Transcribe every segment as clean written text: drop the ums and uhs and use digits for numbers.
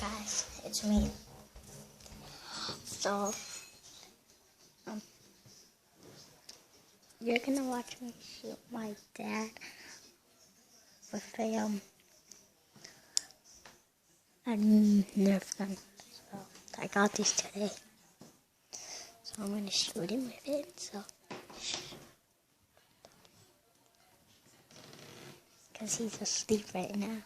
Guys, it's me. So, you're gonna watch me shoot my dad with a Nerf gun. So, I got these today. So, I'm gonna shoot him with it. So, because he's asleep right now.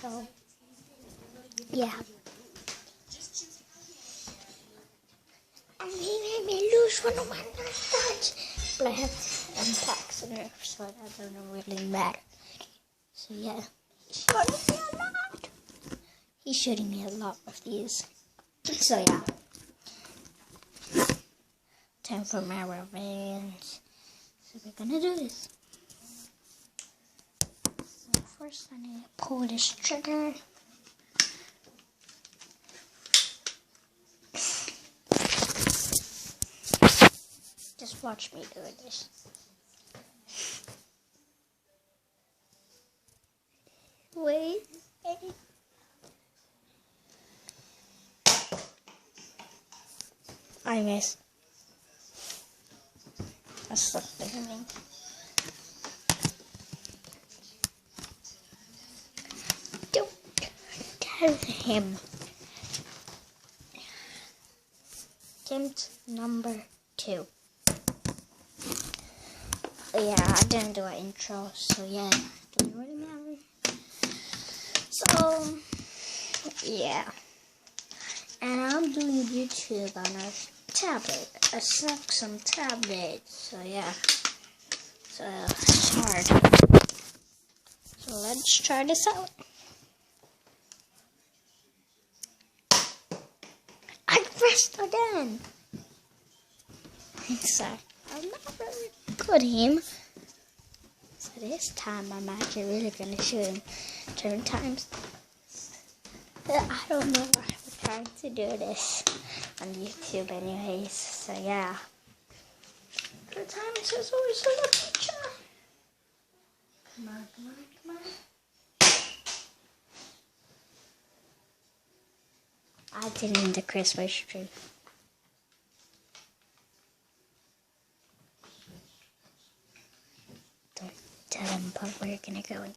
So, yeah. And he made me lose one of my knives. But I have 10 packs of Nerf, so that doesn't really matter. So, yeah. He's shooting me a lot with these. So, yeah. Time for my revenge. So, we're gonna do this. So, first, I need to pull this trigger. Just watch me do this. Wait. I missed. That's the beginning. Don't tell him. Attempt number 2. Yeah, I didn't do an intro, so yeah, doesn't really matter. So, yeah. And I'm doing YouTube on a tablet, a Samsung tablet, so yeah. So, it's hard. So, let's try this out. I pressed again! Sorry, I'm not really good aim. So this time I'm actually really gonna shoot him 10 times. I don't know why I'm trying to do this on YouTube anyways. So yeah. The time it says always in the picture. Come on, come on, come on. I did it in the Christmas tree. Don't tell him, but we're gonna go in.